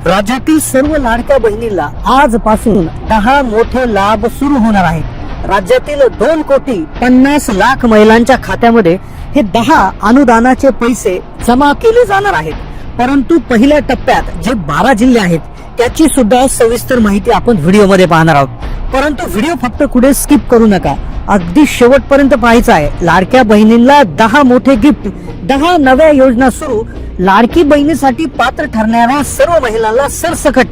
राज्यातील सर्व लाडक्या बहिणीला आजपासून 10 मोठे लाभ सुरू होणार आहेत। राज्यातील 2,50,00,000 महिलांच्या खात्यामध्ये हे 10 अनुदानाचे पैसे जमा केले जाणार आहेत। परंतु पहिल्या टप्प्यात जे 12 जिल्हे आहेत त्याची सुद्धा सविस्तर माहिती आपण व्हिडिओमध्ये पाहणार आहोत। परंतु व्हिडिओ फक्त कुठे स्किप करू नका, अगदी शेवटपर्यंत पाहायचा आहे। लाडक्या बहिणींना 10 मोठे गिफ्ट, 10 नव्या योजना सुरू। लाडकी बहिणीसाठी पात्र ठरणाऱ्या सर्व महिलांना सरसकट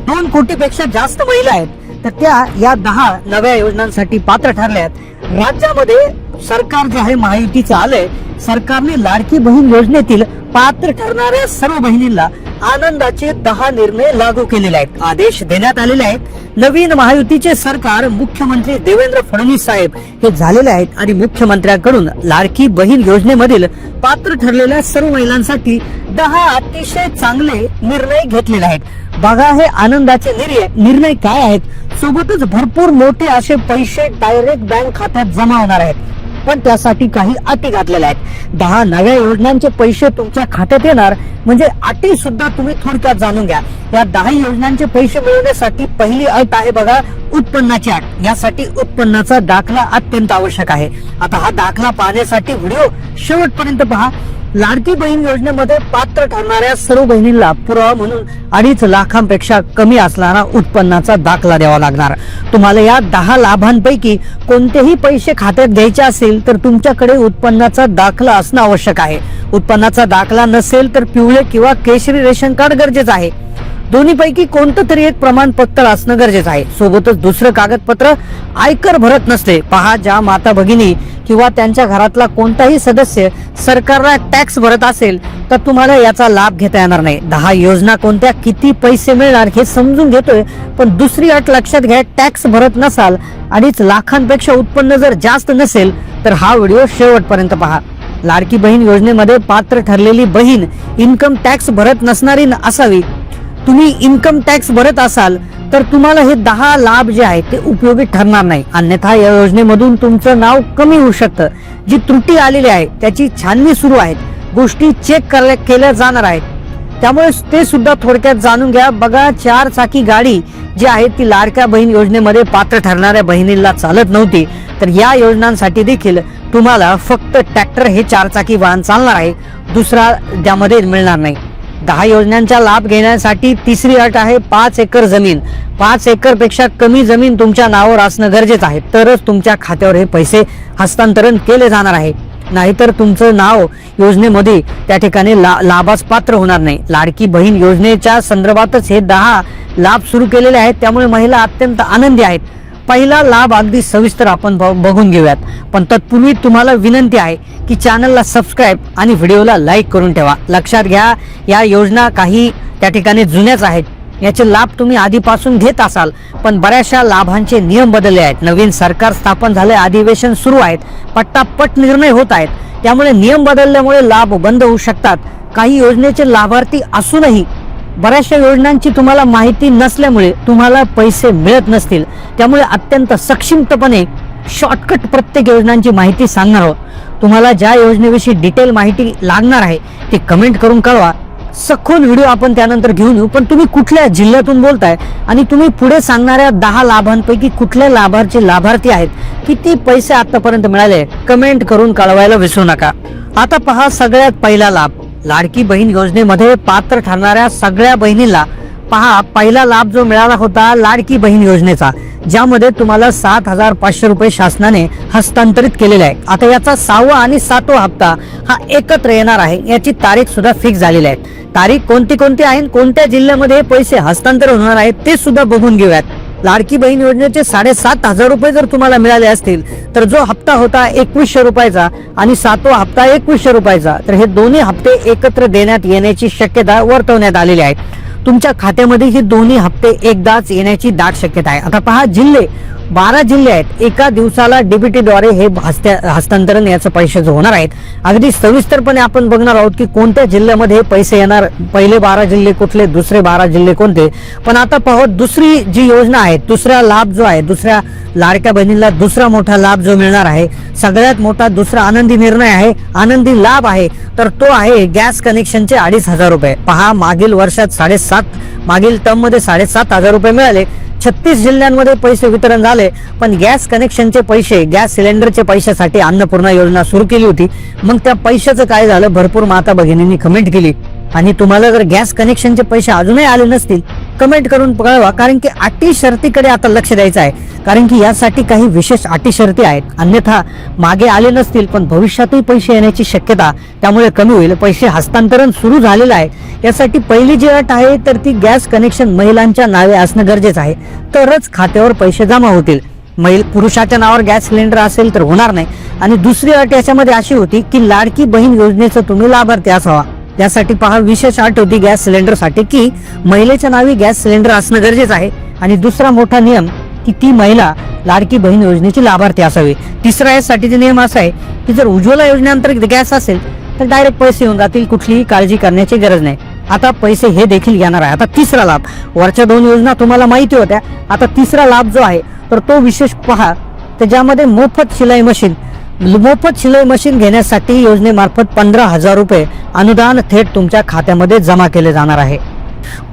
2 कोटीपेक्षा जास्त महिला आहेत, तर त्या या 10 नव्या योजनांसाठी पात्र ठरल्या आहेत। राज्यामध्ये सरकार जे आहे महायुतीचं आलंय, सरकारने लाडकी बहीण योजनेतील पात्र ठरणाऱ्या सर्व बहिणींना आनंदाचे 10 निर्णय लागू केलेले आहेत, आदेश देण्यात आलेले आहेत। नवीन महायुतीचे सरकार मुख्यमंत्री देवेंद्र फडणवीस साहेब हे झालेले आहेत आणि मुख्यमंत्र्यांकडून लाडकी बहीण योजनेमधील पात्र ठरलेल्या सर्व महिलांसाठी 10 अतिशय चांगले निर्णय घेतलेले आहेत। बघा हे आनंदाचे निर्णय काय आहेत, सोबतच भरपूर मोठे असे पैसे डायरेक्ट बँक खात्यात जमा होणार आहेत, पण त्यासाठी काही अटी घातलेल्या आहेत। 10 नव्या योजनांचे पैसे तुमच्या खात्यात येणार, म्हणजे अटी सुद्धा तुम्ही थोडक्यात जाणून घ्या। या 10 योजनांचे पैसे मिळवण्यासाठी पहिली अट आहे बघा, उत्पन्नाची अट। यासाठी उत्पन्नाचा दाखला अत्यंत आवश्यक आहे। आता हा दाखला पाहण्यासाठी व्हिडिओ शेवटपर्यंत पहा। लाडकी बहीण योजनेमध्ये पात्र ठरणाऱ्या सर्व बहिणींना पुरावा म्हणून 2.5 लाखांपेक्षा कमी असणारा उत्पन्नाचा दाखला द्यावा लागणार। तुम्हाला या 10 लाभांपैकी कोणतेही पैसे खात्यात घ्यायचे असेल तर तुमच्याकडे उत्पन्नाचा दाखला असणं आवश्यक आहे। उत्पन्नाचा दाखला नसेल तर पिवळे किंवा केशरी रेशन कार्ड गरजेचं आहे। दोन्हीपैकी कोणतं तरी एक प्रमाणपत्र असणं गरजेचं आहे। सोबतच दुसरं कागदपत्र आयकर भरत नसले, पहा ज्या माता भगिनी किंवा त्यांच्या घरातला कोणताही सदस्य सरकारला टॅक्स भरत असेल तर तुम्हाला याचा लाभ घेता येणार नाही। 10 योजना कोणत्या, किती पैसे मिळणार हे समजून घेतोय, पण दुसरी अट लक्षात घ्या, टॅक्स भरत नसाल, 2.5 लाखांपेक्षा उत्पन्न जर जास्त नसेल तर हा व्हिडिओ शेवटपर्यंत पहा। लाडकी बहीण योजनेमध्ये पात्र ठरलेली बहीण इन्कम टॅक्स भरत नसणारी असावी। तुम्ही इन्कम टॅक्स भरत असाल तर तुम्हाला हे 10 लाभ जे आहेत ते उपयोगी ठरणार नाही, अन्यथा या योजनेमधून तुमचं नाव कमी होऊ शकतं। जी त्रुटी आलेली आहे त्याची छाननी सुरू आहे, गोष्टी चेक केल्या जाणार आहेत, त्यामुळे ते सुद्धा थोडक्यात जाणून घ्या। बघा 4 चाकी गाडी जी आहे ती लाडक्या बहीण योजनेमध्ये पात्र ठरणाऱ्या बहिणींना चालत नव्हती, तर या योजनांसाठी देखील तुम्हाला फक्त ट्रॅक्टर हे 4 चाकी वाहन चालणार आहे, दुसरा त्यामध्ये मिळणार नाही। 10 योजनांचा लाभ घेण्यासाठी तिसरी अट आहे 5 एकर जमीन। 5 एकर पेक्षा कमी जमीन तुमच्या नावावर असणं गरजेचं आहे, तरच तुमच्या खात्यावर हे पैसे हस्तांतरण केले जाणार आहे, नाहीतर तुमचं नाव योजनेमध्ये त्या ठिकाणी लाभास पात्र होणार नाही। लाडकी बहीण योजनेच्या संदर्भातच हे 10 लाभ सुरू केलेले आहेत, त्यामुळे महिला अत्यंत आनंदी आहेत। पहिला लाभ अगदी सविस्तर आपण बघून घेऊयात, पण तत्पूर्वी तुम्हाला विनंती आहे की चॅनलला सबस्क्राईब आणि व्हिडिओला लाईक करून ठेवा। लक्षात घ्या, या योजना काही त्या ठिकाणी जुन्याच आहेत, याचे लाभ तुम्ही आधीपासून घेत असाल, पण बऱ्याचशा लाभांचे नियम बदलले आहेत। नवीन सरकार स्थापन झाले, अधिवेशन सुरू आहेत, पट्टापट निर्णय होत आहेत, त्यामुळे नियम बदलल्यामुळे लाभ बंद होऊ शकतात। काही योजनेचे लाभार्थी असूनही बऱ्याचशा योजनांची तुम्हाला माहिती नसल्यामुळे तुम्हाला पैसे मिळत नसतील, त्यामुळे अत्यंत सक्षमपणे शॉर्टकट प्रत्येक योजनांची माहिती सांगणार आहोत। तुम्हाला ज्या योजनेविषयी डिटेल माहिती लागणार आहे ती कमेंट करून कळवा, सखोल व्हिडिओ आपण त्यानंतर घेऊन येऊ। पण तुम्ही कुठल्या जिल्ह्यातून बोलताय आणि तुम्ही पुढे सांगणाऱ्या 10 लाभांपैकी कुठल्या लाभार्थी आहेत, किती पैसे आतापर्यंत मिळाले, कमेंट करून कळवायला विसरू नका। आता पहा सगळ्यात पहिला लाभ, लाडकी बहीण योजनेमध्ये पात्र ठरणाऱ्या सगळ्या बहिणींना पहा पहिला लाभ जो मिळाला होता लाडकी बहीण योजनेचा, ज्यामध्ये तुम्हाला 7,500 रुपये शासनाने हस्तांतरित केलेले आहे। आता याचा 6वा आणि 7वा हप्ता हा एकत्र येणार आहे, याची तारीख सुद्धा फिक्स झालेली आहे। तारीख कोणती आहे, कोणत्या जिल्ह्यामध्ये पैसे हस्तांतरण होणार आहेत ते सुद्धा बघून घेऊयात। लाडकी बहीण योजनेचे 7,500 रुपये जर तुम्हाला मिळाले असतील तर जो हप्ता होता 2100 रुपयाचा आणि 7वा हप्ता 2100 रुपयाचा, तर हे दोन्ही हप्ते एकत्र देण्यात येण्याची शक्यता वर्तवण्यात आलेली आहे। तुमच्या खात्यामध्ये हे दोन्ही हप्ते एकदाच येण्याची दाट शक्यता आहे। आता पहा जिल्हे, 12 जिल्हे आहेत, एका दिवसाला डीबीटीद्वारे हे हस्तांतरण याचं पैशाचं होणार आहेत. अगदी सविस्तरपणे आपण बघणार आहोत की कोणत्या जिल्ह्यामध्ये हे पैसे येणार, पहिले 12 जिल्हे कुठले, दुसरे 12 जिल्हे कोणते. पण आता पाहू दुसरी जी योजना आहे, दुसरा लाभ जो आहे, दुसऱ्या लाडक्या बहिणीला दुसरा मोठा लाभ जो मिळणार आहे, सगळ्यात मोठा दुसरा आनंदी निर्णय आहे, आनंदी लाभ आहे, तर तो आहे गॅस कनेक्शनचे 2,500 रुपये. पहा, मागील वर्षात मागील टर्म मध्ये 7,500 रुपये मिळाले. 36 जिल्ह्यांमध्ये पैसे वितरण झाले. पण गॅस कनेक्शनचे पैसे, गॅस सिलेंडरचे पैशासाठी अन्नपूर्णा योजना सुरू केली होती. मग त्या पैशाचं काय झालं, भरपूर माता भगिनींनी कमेंट केली. आणि तुम्हाला जर गॅस कनेक्शनचे पैसे अजूनही आले नसतील, कमेंट करून कळवा. कारण की अटी शर्तीकडे आता लक्ष द्यायचं आहे. कारण की यासाठी काही विशेष अटी शर्ती आहेत. अन्यथा मागे आले नसतील पण भविष्यातही पैसे येण्याची शक्यता त्यामुळे कमी होईल. पैसे हस्तांतरण सुरू झालेलं आहे. यासाठी पहिली जी अट आहे तर ती गॅस कनेक्शन महिलांच्या नावे असणं गरजेचं आहे, तरच खात्यावर पैसे जमा होतील. पुरुषाच्या नावावर गॅस सिलेंडर असेल तर होणार नाही. आणि दुसरी अट याच्यामध्ये अशी होती की लाडकी बहीण योजनेचं तुम्ही लाभार्थी असावा. त्यासाठी पहा, विशेष अट होती गॅस सिलेंडरसाठी की महिलेच्या नावी गॅस सिलेंडर असणं गरजेचं आहे. आणि दुसरा मोठा नियम की ती महिला लाडकी बहीण योजनेची लाभार्थी असावी. तिसरा यासाठीचा नियम असा आहे की जर उज्ज्वला योजनेअंतर्गत गॅस असेल तर डायरेक्ट पैसे येऊन जातील, कुठलीही काळजी करण्याची गरज नाही. आता पैसे हे देखील येणार आहे. आता तिसरा लाभ, वरच्या 2 योजना तुम्हाला माहिती होत्या. आता तिसरा लाभ जो आहे तर तो विशेष पहा, त्याच्यामध्ये मोफत शिलाई मशीन घेण्यासाठी योजनेमार्फत 15,000 रुपये अनुदान थेट तुमच्या खात्यामध्ये जमा केले जाणार आहे.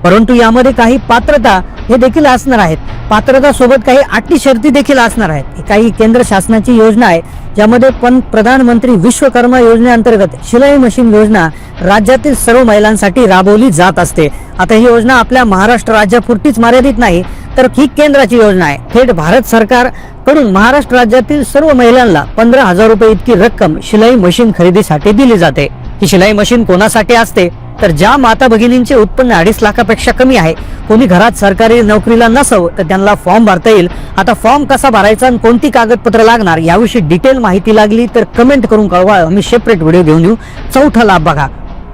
परंतु यामध्ये काही पात्रता हे देखील असणार आहेत. पात्रता सोबत काही अटी शर्ती देखील असणार आहेत. काही केंद्र शासनाची योजना आहे ज्यामध्ये प्रधानमंत्री विश्वकर्मा योजनेअंतर्गत शिलाई मशीन योजना राज्यातील सर्व महिलांसाठी राबवली जात असते. आता ही योजना आपल्या महाराष्ट्र राज्यापुरतीच मर्यादित नाही, तर ही केंद्राची योजना आहे. थेट भारत सरकार कडून महाराष्ट्र राज्यातील सर्व महिलांना 15,000 रुपये इतकी रक्कम शिलाई मशीन खरेदीसाठी दिली जाते. ही शिलाई मशीन कोणासाठी असते तर ज्या माता भगिनींचे उत्पन्न 2.5 लाखापेक्षा कमी आहे, कोणी घरात सरकारी नोकरीला नसावं तर त्यांना फॉर्म भरता येईल. आता फॉर्म कसा भरायचा आणि कोणती कागदपत्र लागणार याविषयी डिटेल माहिती लागली तर कमेंट करून कळवा, आम्ही सेपरेट व्हिडिओ घेऊन येऊ. चौथा लाभ बघा,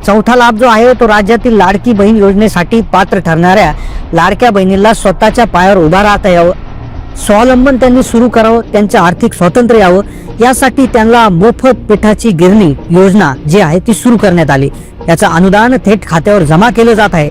चौथा लाभ जो आहे तो राज्यातील लाडकी बहीण योजनेसाठी पात्र ठरणाऱ्या लाडक्या बहिणीला स्वतःच्या पायावर उभा राहता यावं, स्वावलंबन त्यांनी सुरू करावं, त्यांचं आर्थिक स्वातंत्र्य यावं, यासाठी त्यांना मोफत पिठाची गिरणी योजना जी आहे ती सुरू करण्यात आली. याचं अनुदान थेट खात्यावर जमा केलं जात आहे.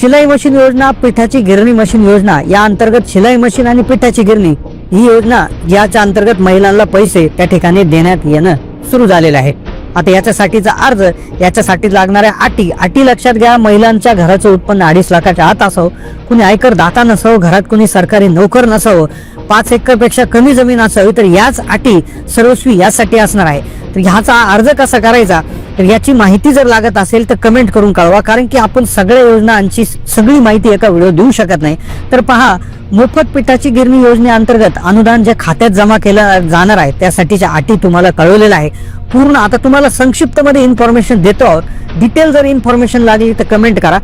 शिलाई मशीन योजना, पिठाची गिरणी मशीन योजना या अंतर्गत शिलाई मशीन आणि पिठाची गिरणी ही योजना याच्या अंतर्गत महिलांना पैसे त्या ठिकाणी देण्यात येणं सुरू झालेलं आहे. आता याच्यासाठीचा अर्ज, याच्यासाठी लागणाऱ्या अटी लक्षात घ्या. महिलांच्या घराचं उत्पन्न 2.5 लाखाच्या आत असावं, कुणी आयकर दाता नसावं, घरात कुणी सरकारी नोकर नसावं, 5 एकर पेक्षा कमी जमीन असावी, तर याच अटी सर्वस्वी यासाठी असणार आहे. तर ह्याचा अर्ज कसा करायचा तर याची माहिती जर लागत असेल तर कमेंट करून कळवा. कारण की आपण सगळ्या योजनांची सगळी माहिती एका व्हिडिओ देऊ शकत नाही. तर पहा, मोफत पिठाची गिरणी योजनेअंतर्गत अनुदान जे खात्यात जमा केलं जाणार आहे त्यासाठीच्या अटी तुम्हाला कळवलेल्या आहे. पूर्ण आता तुम्हाला संक्षिप्त मध्ये इन्फॉर्मेशन देतो आहोत. डिटेल जर इन्फॉर्मेशन लागली तर कमेंट करा.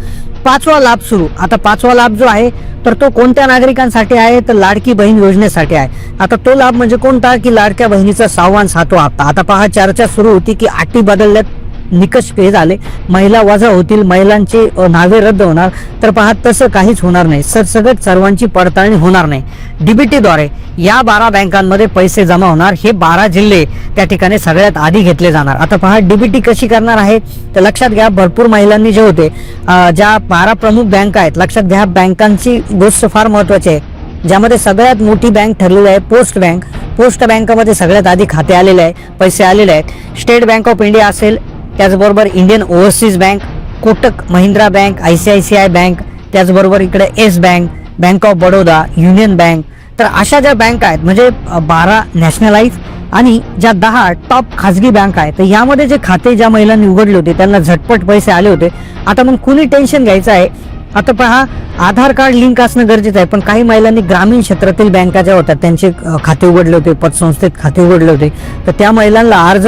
5वा लाभ सुरू. आता 5वा लाभ जो आहे तर तो कोणत्या नागरिकांसाठी आहे तर लाडकी बहीण योजनेसाठी आहे. आता तो लाभ म्हणजे कोणता की लाडक्या बहिणीचा 6वा आणि 7वा हप्ता. आता पहा, चर्चा सुरू होती की अटी बदलल्यात, निकष हे झाले, महिला वजा होतील, महिलांची नावे रद्द होणार. तर पहा, तसं काहीच होणार नाही. सरसकट सर्वांची पडताळणी होणार नाही. डीबीटीद्वारे या 12 बँकांमध्ये पैसे जमा होणार. हे 12 जिल्हे त्या ठिकाणी सगळ्यात आधी घेतले जाणार. आता पहा, डीबीटी कशी करणार आहे तर लक्षात घ्या, भरपूर महिलांनी जे होते ज्या 12 प्रमुख बँका आहेत, लक्षात घ्या, बँकांची गोष्ट फार महत्वाची आहे. ज्यामध्ये सगळ्यात मोठी बँक ठरलेली आहे पोस्ट बँक. पोस्ट बँकेमध्ये सगळ्यात आधी खाते आलेले आहे, पैसे आलेले आहेत. स्टेट बँक ऑफ इंडिया असेल, त्याचबरोबर Indian overseas bank, Kotak Mahindra bank, ICICI bank, त्याचबरोबर इकडे yes bank, bank of Baroda, union bank. तर अशा ज्या बँक आहेत म्हणजे 12 नॅशनलाइज आणि ज्या 10 टॉप खाजगी बँक आहेत, तर यामध्ये जे खाते ज्या महिलांनी उघडले होते त्यांना झटपट पैसे आले होते. आता मग कुणी टेन्शन घ्यायचं आहे. आता पहा, आधार कार्ड लिंक असणं गरजेचं आहे. पण काही महिलांनी ग्रामीण क्षेत्रातील बँका ज्या होत्या त्यांचे खाते उघडले होते, पतसंस्थेत खाते उघडले होते, तर त्या महिलांना अर्ज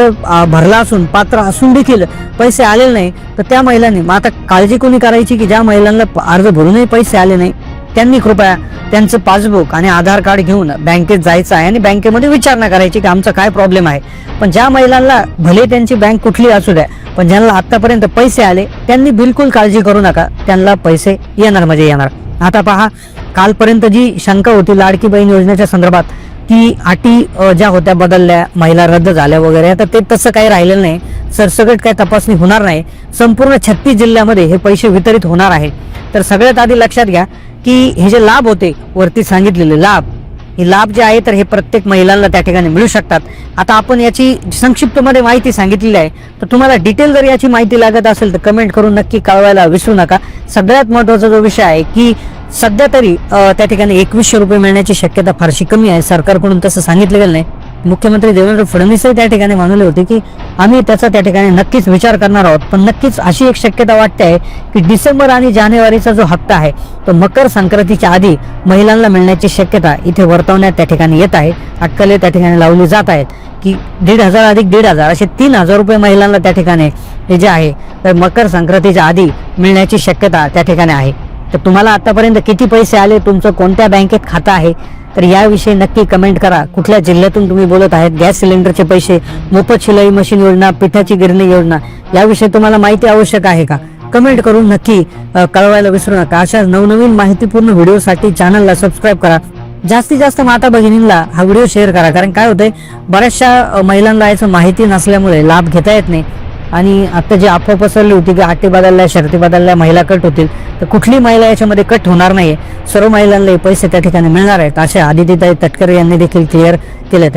भरला असून पात्र असून देखील पैसे आलेले नाही. तर त्या महिलांनी मग आता काळजी कोणी करायची की ज्या महिलांना अर्ज भरूनही पैसे आले नाही त्यांनी कृपया त्यांचं पासबुक आणि आधार कार्ड घेऊन बँकेत जायचं आहे आणि बँकेमध्ये विचारणा करायची की आमचा काय प्रॉब्लेम आहे. पण ज्या महिलांना भले त्यांची बँक कुठली असू द्या पण ज्यांना आतापर्यंत पैसे आले त्यांनी बिलकुल काळजी करू नका, त्यांना पैसे येणार म्हणजे येणार. आता पहा, कालपर्यंत जी शंका होती लाडकी बहीण योजनेच्या संदर्भात, ती अटी ज्या होत्या बदलल्या, महिला रद्द झाल्या वगैरे, आता ते तसं काही राहिलेलं नाही. सरसकट काही तपासणी होणार नाही. संपूर्ण 36 जिल्ह्यामध्ये हे पैसे वितरित होणार आहे. तर सगळ्यात आधी लक्षात घ्या की हे जे लाभ होते वरती सांगितलेले लाभ, हे लाभ जे आहे तर हे प्रत्येक महिलांना त्या ठिकाणी मिळू शकतात. आता आपण याची संक्षिप्तमध्ये माहिती सांगितलेली आहे. तर तुम्हाला डिटेल जर याची माहिती लागत असेल तर कमेंट करून नक्की कळवायला विसरू नका. सगळ्यात महत्त्वाचा जो विषय आहे की सध्या तरी त्या ठिकाणी 2100 रुपये मिळण्याची शक्यता फारशी कमी आहे. सरकारकडून तसं सांगितलं गेलं नाही. मुख्यमंत्री देवेंद्र फडणवीसही त्या ठिकाणी म्हणाले होते की आम्ही त्याचा त्या ठिकाणी नक्कीच विचार करणार आहोत. पण नक्कीच अशी एक शक्यता वाटते आहे की डिसेंबर आणि जानेवारीचा जो हप्ता आहे तो मकर संक्रांतीच्या आधी महिलांना मिळण्याची शक्यता इथे वर्तवण्यात त्या ठिकाणी येत आहे. अटकले त्या ठिकाणी लावली जात आहेत की 1,500 अधिक 1,500 असे 3,000 रुपये महिलांना त्या ठिकाणी हे जे आहे तर मकर संक्रांतीच्या आधी मिळण्याची शक्यता त्या ठिकाणी आहे. तर तुम्हाला आतापर्यंत किती पैसे आले, तुमचं कोणत्या बँकेत खातं आहे, तर याविषयी नक्की कमेंट करा. कुठल्या जिल्ह्यातून तुम्ही बोलत आहेत, गॅस सिलेंडरचे पैसे, मोफत शिलाई मशीन योजना, पिठाची गिरणी योजना, याविषयी तुम्हाला माहिती आवश्यक आहे का? कमेंट करून नक्की कळवायला विसरू नका. अशा नवनवीन माहितीपूर्ण व्हिडिओसाठी चॅनलला सबस्क्राईब करा. जास्तीत जास्त माता भगिनींना हा व्हिडिओ शेअर करा. कारण काय होतंय, बऱ्याचशा महिलांना याचं माहिती नसल्यामुळे लाभ घेता येत नाही. आणि आता जी अफवा पसरली होती की अटी बदलल्या, शर्ती बदलल्या, महिला कट होतील, तर कुठली महिला याच्यामध्ये कट होणार नाही. सर्व महिलांना पैसे त्या ठिकाणी मिळणार आहेत, असे आदितीताई तटकरे यांनी देखील क्लिअर केले आहेत.